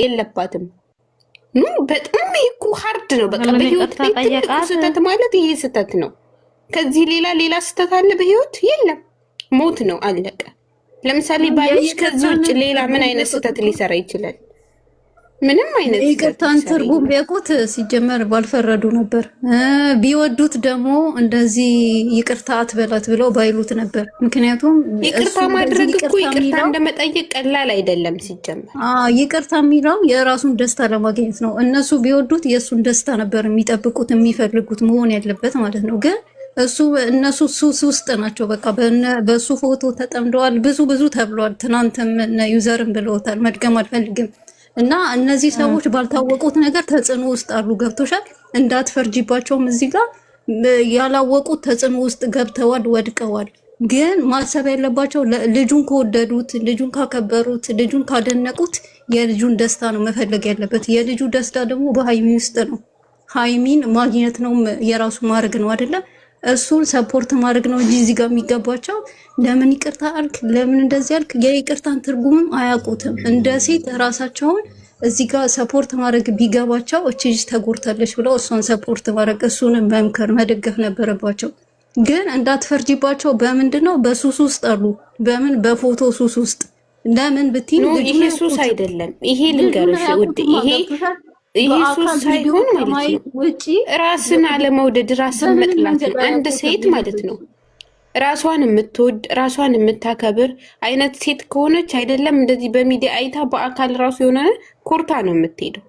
የለባትም። በጣም እኮ ሃርድ ነው። በቃ በህይወት ላይ ስህተት ማለት ይሄ ስህተት ነው። ከዚህ ሌላ ስህተት አለ በህይወት የለም። ሞት ነው አለቀ። ለምሳሌ ባልሽ ከዚህ ውጭ ሌላ ምን አይነት ስህተት ሊሰራ ይችላል? ምንም አይነት ይቅርታን ትርጉም ቢያውቁት ሲጀመር ባልፈረዱ ነበር። ቢወዱት ደግሞ እንደዚህ ይቅርታ አትበላት ብለው ባይሉት ነበር። ምክንያቱም ይቅርታ ማድረግ እኮ ይቅርታ እንደመጠየቅ ቀላል አይደለም። ሲጀመር ይቅርታ የሚለው የራሱን ደስታ ለማግኘት ነው። እነሱ ቢወዱት የእሱን ደስታ ነበር የሚጠብቁት የሚፈልጉት መሆን ያለበት ማለት ነው። ግን እነሱ ሱስ ውስጥ ናቸው። በቃ በሱ ፎቶ ተጠምደዋል። ብዙ ተብሏል። ትናንትም ዩዘርም ብለውታል። መድገም አልፈልግም። እና እነዚህ ሰዎች ባልታወቁት ነገር ተጽዕኖ ውስጥ አሉ። ገብቶሻል? እንዳትፈርጂባቸውም እዚህ ጋር ያላወቁት ተጽዕኖ ውስጥ ገብተዋል፣ ወድቀዋል። ግን ማሰብ ያለባቸው ልጁን ከወደዱት፣ ልጁን ካከበሩት፣ ልጁን ካደነቁት የልጁን ደስታ ነው መፈለግ ያለበት። የልጁ ደስታ ደግሞ በሃይሚ ውስጥ ነው። ሃይሚን ማግኘት ነው የራሱ ማድረግ ነው አይደለ? እሱን ሰፖርት ማድረግ ነው እንጂ እዚህ ጋር የሚገባቸው ለምን ይቅርታ አልክ፣ ለምን እንደዚህ አልክ፣ የይቅርታን ትርጉምም አያውቁትም። እንደ ሴት ራሳቸውን እዚህ ጋር ሰፖርት ማድረግ ቢገባቸው እቺ ልጅ ተጎድታለች ብለው እሷን ሰፖርት ማድረግ እሱን መምከር መደገፍ ነበረባቸው። ግን እንዳትፈርጂባቸው። በምንድነው በሱስ ውስጥ አሉ። በምን በፎቶ ሱስ ውስጥ ለምን ብትይ ይሄ ሱስ አይደለም። ይሄ ልንገርሽ ውድ ይሄ ሱስ ሳይሆን ማለት ነው ራስን አለመውደድ፣ ራስን መጥላት ነው። አንድ ሴት ማለት ነው ራሷን የምትወድ ራሷን የምታከብር አይነት ሴት ከሆነች አይደለም እንደዚህ በሚዲያ አይታ በአካል ራሱ የሆነ ኮርታ ነው የምትሄደው።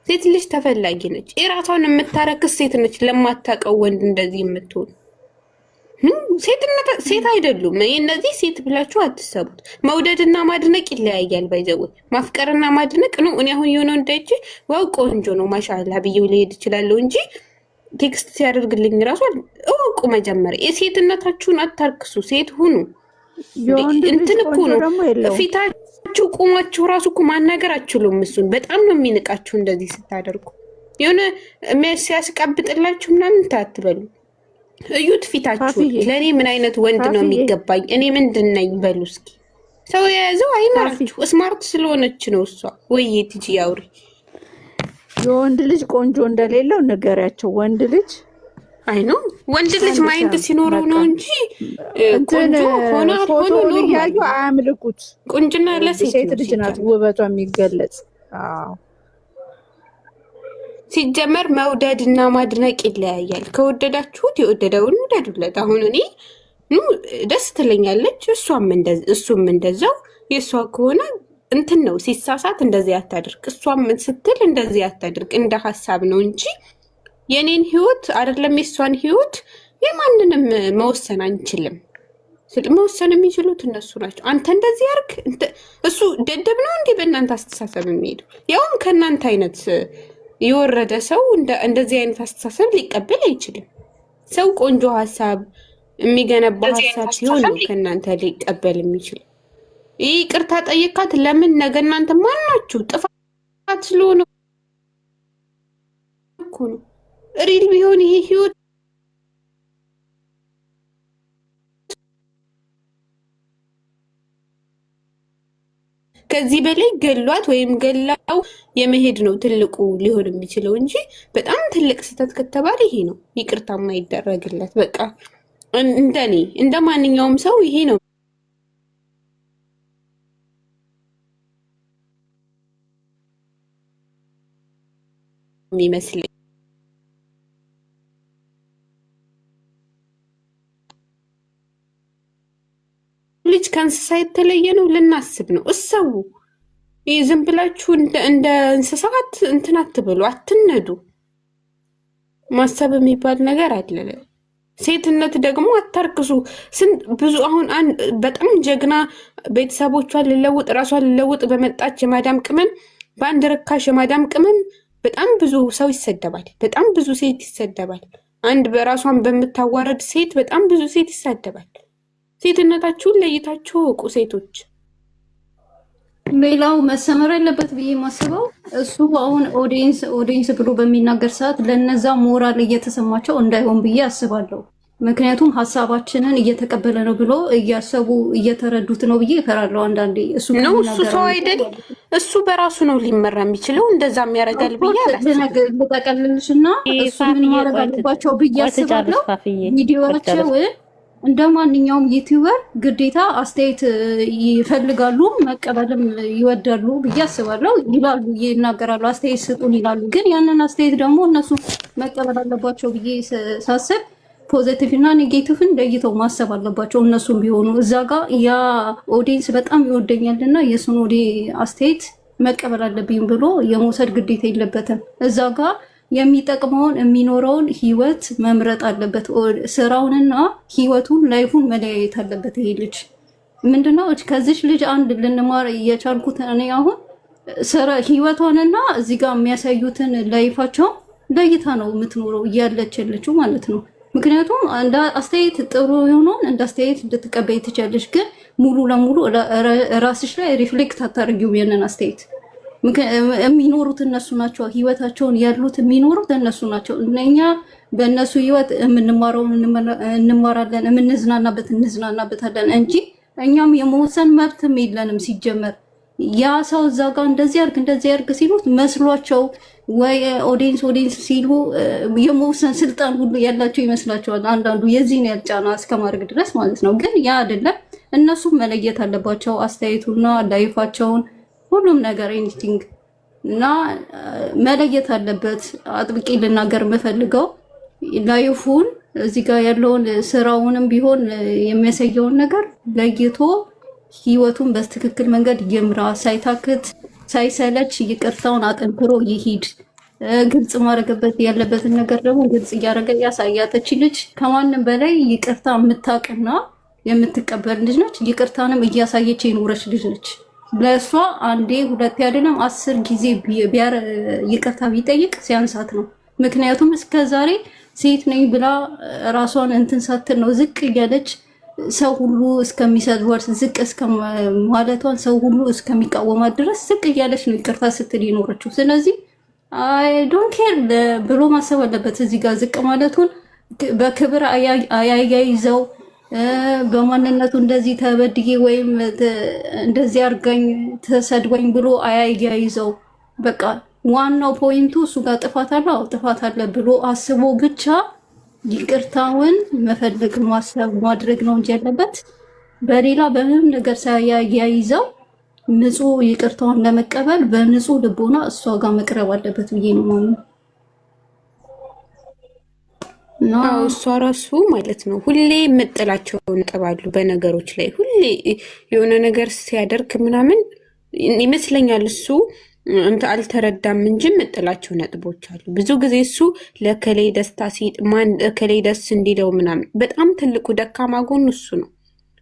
ሴት ልጅ ተፈላጊ ነች። የራሷን የምታረክስ ሴት ነች። ለማታውቀው ወንድ እንደዚህ የምትሆን ሴት አይደሉም። እነዚህ ሴት ብላችሁ አትሰቡት። መውደድና ማድነቅ ይለያያል። ባይዘው ማፍቀርና ማድነቅ ነው። እኔ አሁን የሆነው እንዳይቼ ዋው ቆንጆ ነው ማሻአላ ብዬው ልሄድ እችላለሁ እንጂ ቴክስት ሲያደርግልኝ ራሱ እወቁ። መጀመሪያ የሴትነታችሁን አታርክሱ። ሴት ሁኑ። እንትን እኮ ነው ፊታችሁ ቁማችሁ ራሱ እኮ ማናገር አትችሉም። እሱን በጣም ነው የሚንቃችሁ እንደዚህ ስታደርጉ። የሆነ ሲያስቀብጥላችሁ ምናምን ታትበሉ። እዩት ፊታችሁ። ለእኔ ምን አይነት ወንድ ነው የሚገባኝ? እኔ ምንድን ነኝ በሉ እስኪ። ሰው የያዘው አይመራችሁ። ስማርት ስለሆነች ነው እሷ። ወይ ትጂ ያውሪ የወንድ ልጅ ቆንጆ እንደሌለው ነገሪያቸው። ወንድ ልጅ አይ ነው ወንድ ልጅ ማይንድ ሲኖረው ነው እንጂ ቆንጆ ሆነ ሆኖ ነው ያዩ አያምልኩት። ቁንጅና ለሴት ልጅ ናት ውበቷ የሚገለጽ። ሲጀመር መውደድና ማድነቅ ይለያያል። ከወደዳችሁት የወደደውን ውደዱለት። አሁን እኔ ደስ ትለኛለች፣ እሱም እንደዛው። የእሷ ከሆነ እንትን ነው ሲሳሳት እንደዚህ አታድርግ፣ እሷም ስትል እንደዚህ አታድርግ፣ እንደ ሀሳብ ነው እንጂ የኔን ህይወት አይደለም የእሷን ህይወት የማንንም መወሰን አንችልም። መወሰን የሚችሉት እነሱ ናቸው። አንተ እንደዚህ አርግ፣ እሱ ደደብ ነው እንዴ በእናንተ አስተሳሰብ የሚሄዱ? ያውም ከእናንተ አይነት የወረደ ሰው እንደዚህ አይነት አስተሳሰብ ሊቀበል አይችልም። ሰው ቆንጆ ሀሳብ የሚገነባ ሀሳብ ሲሆን ነው ከእናንተ ሊቀበል የሚችል። ይህ ይቅርታ ጠየካት ለምን? ነገ እናንተ ማናችሁ ጥፋት ስለሆነ እኮ ነው። ሪል ቢሆን ይሄ ህይወት ከዚህ በላይ ገሏት ወይም ገላው የመሄድ ነው ትልቁ ሊሆን የሚችለው እንጂ በጣም ትልቅ ስህተት ከተባለ ይሄ ነው። ይቅርታ የማይደረግለት በቃ እንደኔ እንደ ማንኛውም ሰው ይሄ ነው የሚመስለኝ። ልጅ ከእንስሳ የተለየ ነው ልናስብ ነው። እሰው ዝም ብላችሁ እንደ እንስሳት እንትን አትበሉ፣ አትነዱ። ማሰብ የሚባል ነገር አለ። ሴትነት ደግሞ አታርክሱ። ብዙ አሁን በጣም ጀግና ቤተሰቦቿን ልለውጥ ራሷን ልለውጥ በመጣች የማዳም ቅመም፣ በአንድ ርካሽ የማዳም ቅመም በጣም ብዙ ሰው ይሰደባል። በጣም ብዙ ሴት ይሰደባል። አንድ በራሷን በምታዋረድ ሴት በጣም ብዙ ሴት ይሰደባል። ሴትነታችሁን ለይታችሁ እወቁ ሴቶች። ሌላው መሰመር ያለበት ብዬ ማስበው እሱ አሁን ኦዲየንስ ብሎ በሚናገር ሰዓት ለነዛ ሞራል እየተሰማቸው እንዳይሆን ብዬ አስባለሁ። ምክንያቱም ሀሳባችንን እየተቀበለ ነው ብሎ እያሰቡ እየተረዱት ነው ብዬ እፈራለሁ። አንዳንዴ እሱ ነው እሱ ሰው አይደል፣ እሱ በራሱ ነው ሊመራ የሚችለው። እንደዛም ያደርጋል ብዬ ልጠቀልልሽና እሱ ምን ማድረግ አለባቸው ብዬ አስባለሁ። ቪዲዮዋቸውን እንደ ማንኛውም ዩቲዩበር ግዴታ አስተያየት ይፈልጋሉ፣ መቀበልም ይወዳሉ ብዬ አስባለሁ። ይላሉ፣ ይናገራሉ፣ አስተያየት ስጡን ይላሉ። ግን ያንን አስተያየት ደግሞ እነሱ መቀበል አለባቸው ብዬ ሳስብ ፖዚቲቭ እና ኔጌቲቭን ለይተው ማሰብ አለባቸው። እነሱም ቢሆኑ እዛ ጋር ያ ኦዲየንስ በጣም ይወደኛልና የሱን አስተያየት መቀበል አለብኝ ብሎ የመውሰድ ግዴታ የለበትም። እዛ ጋር የሚጠቅመውን የሚኖረውን ህይወት መምረጥ አለበት። ስራውንና ህይወቱን ላይፉን መለያየት አለበት። ይሄ ልጅ ምንድነው ከዚች ልጅ አንድ ልንማር የቻልኩት እኔ አሁን ህይወቷንና እዚህ ጋር የሚያሳዩትን ላይፋቸው ለይታ ነው የምትኖረው እያለችልችው ማለት ነው። ምክንያቱም እንደ አስተያየት ጥሩ የሆነውን እንደ አስተያየት ልትቀበይ ትችላለሽ፣ ግን ሙሉ ለሙሉ ራስሽ ላይ ሪፍሌክት አታደርጊው ያንን አስተያየት። የሚኖሩት እነሱ ናቸው፣ ህይወታቸውን ያሉት የሚኖሩት እነሱ ናቸው። እኛ በእነሱ ህይወት የምንማረውን እንማራለን፣ የምንዝናናበት እንዝናናበታለን እንጂ እኛም የመወሰን መብትም የለንም ሲጀመር። ያ ሰው እዛ ጋር እንደዚህ ያርግ ሲሉት መስሏቸው ወይ ኦዲየንስ ሲሉ የመወሰን ስልጣን ሁሉ ያላቸው ይመስላቸዋል። አንዳንዱ የዚህን ያልጫና እስከማድረግ ድረስ ማለት ነው። ግን ያ አይደለም። እነሱም መለየት አለባቸው አስተያየቱና ላይፋቸውን ሁሉም ነገር ኤኒቲንግ እና መለየት አለበት። አጥብቄ ልናገር የምፈልገው ላይፉን እዚህ ጋር ያለውን ስራውንም ቢሆን የሚያሳየውን ነገር ለይቶ ህይወቱን በትክክል መንገድ ይምራ፣ ሳይታክት ሳይሰለች ይቅርታውን አጠንክሮ ይሂድ። ግልጽ ማድረግበት ያለበትን ነገር ደግሞ ግልጽ እያደረገ ያሳያተች ልጅ ከማንም በላይ ይቅርታ የምታውቅና የምትቀበል ልጅ ነች። ይቅርታንም እያሳየች የኖረች ልጅ ነች። ለእሷ አንዴ ሁለቴ አይደለም 10 ጊዜ ይቅርታ ቢጠይቅ ሲያንሳት ነው። ምክንያቱም እስከዛሬ ሴት ነኝ ብላ ራሷን እንትን ሳትል ነው ዝቅ እያለች ሰው ሁሉ እስከሚሰድዋት ዝቅ ማለቷን ሰው ሁሉ እስከሚቃወማት ድረስ ዝቅ እያለች ነው ይቅርታ ስትል ይኖረችው። ስለዚህ አይ ዶንት ኬር ብሎ ማሰብ አለበት። እዚህ ጋር ዝቅ ማለቱን በክብር አያይዘው በማንነቱ እንደዚህ ተበድዬ ወይም እንደዚህ አርጋኝ ተሰድወኝ ብሎ አያይዘው። በቃ ዋናው ፖይንቱ እሱ ጋር ጥፋት አለ፣ ጥፋት አለ ብሎ አስቦ ብቻ ይቅርታውን መፈለግ ማሰብ ማድረግ ነው እንጂ ያለበት በሌላ በምንም ነገር ሳያይዘው ንጹህ ይቅርታውን ለመቀበል በንጹህ ልቦና እሷ ጋር መቅረብ አለበት ብዬ ነው ማለት ነው። እሷ ራሱ ማለት ነው ሁሌ የምጥላቸው ነጥባሉ በነገሮች ላይ ሁሌ የሆነ ነገር ሲያደርግ ምናምን ይመስለኛል እሱ አልተረዳም እንጂ የምጥላቸው ነጥቦች አሉ። ብዙ ጊዜ እሱ ለከሌ ደስታ ከሌ ደስ እንዲለው ምናምን በጣም ትልቁ ደካማ ጎን እሱ ነው።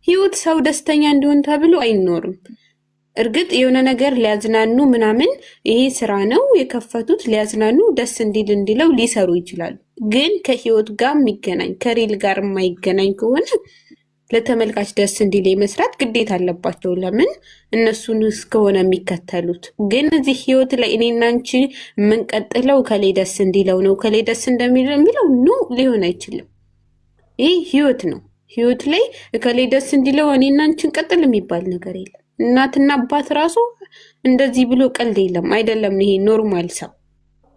ህይወት ሰው ደስተኛ እንዲሆን ተብሎ አይኖርም። እርግጥ የሆነ ነገር ሊያዝናኑ ምናምን ይሄ ስራ ነው የከፈቱት፣ ሊያዝናኑ ደስ እንዲለው ሊሰሩ ይችላሉ። ግን ከህይወት ጋር የሚገናኝ ከሪል ጋር የማይገናኝ ከሆነ ለተመልካች ደስ እንዲል መስራት ግዴታ አለባቸው። ለምን እነሱን እስከሆነ የሚከተሉት። ግን እዚህ ህይወት ላይ እኔና አንቺ የምንቀጥለው ከሌ ደስ እንዲለው ነው፣ ከሌ ደስ እንደሚለው ኑ ሊሆን አይችልም። ይህ ህይወት ነው። ህይወት ላይ ከሌ ደስ እንዲለው እኔና አንቺ እንቀጥል የሚባል ነገር የለም። እናትና አባት ራሱ እንደዚህ ብሎ ቀልድ የለም አይደለም። ይሄ ኖርማል ሰው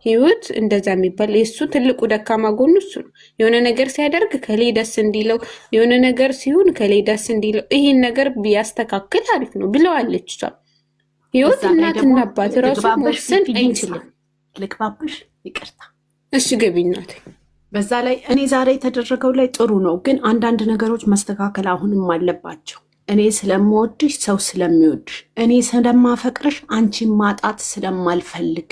ህይወት እንደዛ የሚባል የሱ ትልቁ ደካማ ጎን እሱ ነው። የሆነ ነገር ሲያደርግ ከሌ ደስ እንዲለው፣ የሆነ ነገር ሲሆን ከሌ ደስ እንዲለው፣ ይሄን ነገር ቢያስተካክል አሪፍ ነው ብለዋለች እሷ። ህይወት እናትና አባት ራሱ መወሰን አይችልም። ልክባብሽ፣ ይቅርታ እሺ ገቢ እናቴ። በዛ ላይ እኔ ዛሬ የተደረገው ላይ ጥሩ ነው፣ ግን አንዳንድ ነገሮች መስተካከል አሁንም አለባቸው። እኔ ስለምወድሽ፣ ሰው ስለሚወድሽ፣ እኔ ስለማፈቅርሽ፣ አንቺን ማጣት ስለማልፈልግ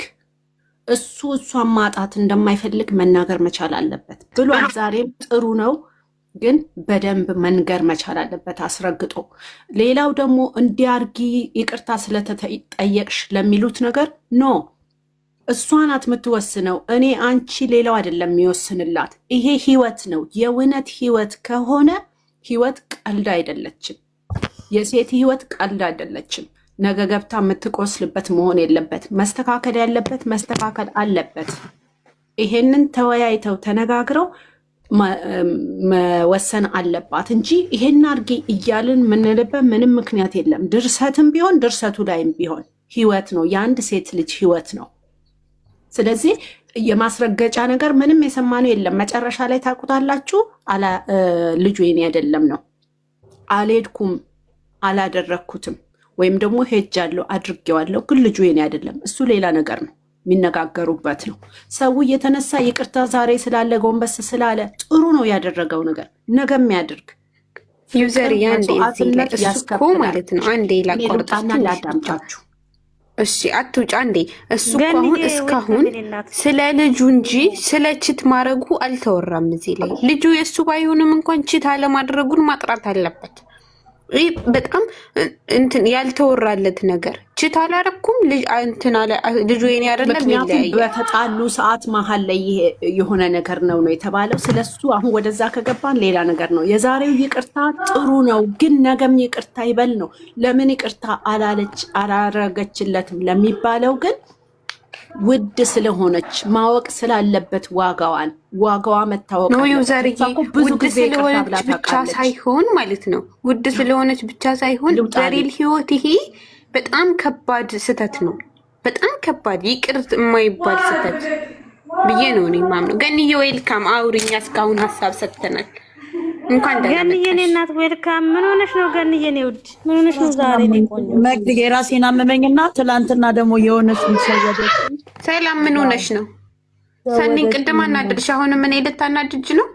እሱ እሷን ማጣት እንደማይፈልግ መናገር መቻል አለበት ብሏል። ዛሬም ጥሩ ነው፣ ግን በደንብ መንገር መቻል አለበት አስረግጦ። ሌላው ደግሞ እንዲያርጊ ይቅርታ ስለተጠየቅሽ ለሚሉት ነገር ኖ፣ እሷ ናት የምትወስነው። እኔ አንቺ ሌላው አይደለም የሚወስንላት። ይሄ ህይወት ነው። የእውነት ህይወት ከሆነ ህይወት ቀልድ አይደለችም። የሴት ህይወት ቀልድ አይደለችም። ነገ ገብታ የምትቆስልበት መሆን የለበት። መስተካከል ያለበት መስተካከል አለበት። ይሄንን ተወያይተው ተነጋግረው መወሰን አለባት እንጂ ይሄን አድርጊ እያልን የምንልበት ምንም ምክንያት የለም። ድርሰትም ቢሆን ድርሰቱ ላይም ቢሆን ህይወት ነው፣ የአንድ ሴት ልጅ ህይወት ነው። ስለዚህ የማስረገጫ ነገር ምንም የሰማነው የለም። መጨረሻ ላይ ታውቁታላችሁ። ልጁ የኔ አይደለም ነው፣ አልሄድኩም፣ አላደረግኩትም፣ ወይም ደግሞ ሄጃለሁ አድርጌዋለሁ፣ ግን ልጁ የኔ አይደለም። እሱ ሌላ ነገር ነው፣ የሚነጋገሩበት ነው። ሰው እየተነሳ ይቅርታ ዛሬ ስላለ ጎንበስ ስላለ ጥሩ ነው ያደረገው ነገር፣ ነገ የሚያደርግ ዩዘር ያንዴ እኮ ማለት ነው። አንዴ ላቋርጣና ላዳምጣችሁ። እሺ አትውጫ እንዴ። እሱ አሁን እስካሁን ስለ ልጁ እንጂ ስለ ችት ማድረጉ አልተወራም እዚህ ላይ። ልጁ የእሱ ባይሆንም እንኳን ችት አለማድረጉን ማጥራት አለበት። ይህ በጣም እንትን ያልተወራለት ነገር። ችት አላረኩም ልጁ የኔ አይደለም። ምክንያቱም በተጣሉ ሰዓት መሀል ላይ የሆነ ነገር ነው የተባለው። ስለሱ አሁን ወደዛ ከገባን ሌላ ነገር ነው። የዛሬው ይቅርታ ጥሩ ነው፣ ግን ነገም ይቅርታ ይበል ነው። ለምን ይቅርታ አላረገችለትም ለሚባለው ግን ውድ ስለሆነች ማወቅ ስላለበት ዋጋዋ መታወቅ ነው። ዩዘርዬ ውድ ስለሆነች ብቻ ሳይሆን ማለት ነው፣ ውድ ስለሆነች ብቻ ሳይሆን በሪል ህይወት ይሄ በጣም ከባድ ስህተት ነው። በጣም ከባድ ይቅር የማይባል ስህተት ብዬ ነው እኔ የማምነው። ገንዬ ዌልካም፣ አውሪኛ። እስካሁን ሀሳብ ሰጥተናል። እንኳን ገንዬ እኔ እናት ዌልካም። ምን ሆነሽ ነው ገንዬ? እኔ ውድ ምን ሆነሽ ነው ዛሬ? እኔ ቆንጆ መግድ የራሴን አመመኝና ትላንትና ደግሞ የሆነች ሰወደች። ሰላም ምን ሆነሽ ነው? ሰኒን ቅድም አናድርሽ፣ አሁንም እኔ ልታናድጅ ነው?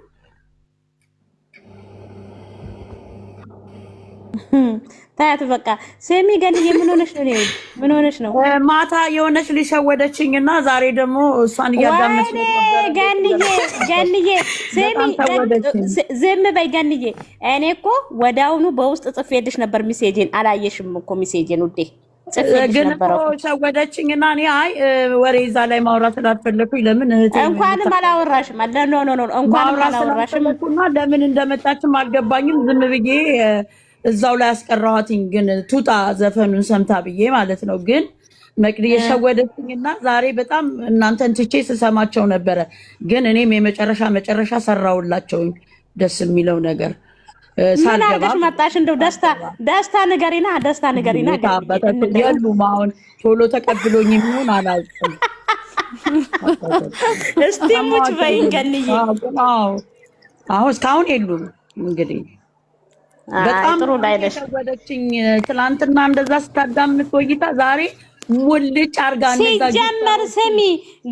ታያት በቃ ስሚ ገንዬ ምን ሆነሽ ነው? እኔ ውድ ምን ሆነሽ ነው? ማታ የሆነች ሊሸወደችኝና ዛሬ ደግሞ እሷን እያዳመጥኩ ነበር። ገንዬ ስሚ ዝም በይ ገንዬ። እኔ እኮ ወዳውኑ በውስጥ ጽፌልሽ ነበር። ሚሴጄን አላየሽም እኮ ሚሴጄን ውዴ፣ ጽፌልሽ ነበር እኮ ሸወደችኝና እኔ አይ ወሬ እዛ ላይ ማውራት ስላልፈለኩኝ ለምን እህቴ እንኳንም አላወራሽም እንኳንም አላወራሽም እና ለምን እንደመጣችም አልገባኝም። ዝም ብዬ እዛው ላይ አስቀራኋትኝ። ግን ቱጣ ዘፈኑን ሰምታ ብዬ ማለት ነው። ግን መቅዲ የሸወደችኝና ዛሬ በጣም እናንተን ትቼ ስሰማቸው ነበረ። ግን እኔም የመጨረሻ ሰራውላቸውኝ። ደስ የሚለው ነገር ሳልገባ መጣሽ። እንደው ደስታ ንገሪና የሉም። አሁን ቶሎ ተቀብሎኝ የሚሆን አላውቅም። እስቲ ሙች በይኝ ገንዬ። አሁን እስካሁን የሉም እንግዲህ በጣም ጥሩ ላይለሽ ወደችኝ። ትላንትና እንደዛ ስታዳምጥ ቆይታ ዛሬ ሙልጭ አርጋ ሲጀመር ስሚ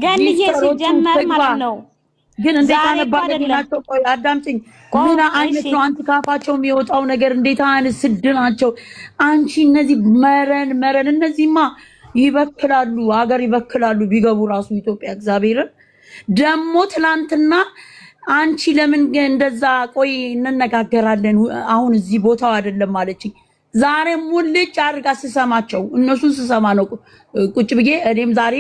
ገንዬ ሲጀመር ማለት ነው። ግን እንዴት አነባለናቸው? ቆይ አዳምጪኝ። ምን አይነት ነው አንቺ ካፋቸው የሚወጣው ነገር? እንዴት አይነት ስድ ናቸው አንቺ! እነዚህ መረን እነዚህማ ይበክላሉ፣ ሀገር ይበክላሉ ቢገቡ ራሱ ኢትዮጵያ። እግዚአብሔርን ደግሞ ትላንትና አንቺ ለምን እንደዛ ቆይ እንነጋገራለን፣ አሁን እዚህ ቦታው አይደለም አለችኝ። ዛሬ ሙልጭ አድርጋ ስሰማቸው እነሱን ስሰማ ነው ቁጭ ብዬ እኔም ዛሬ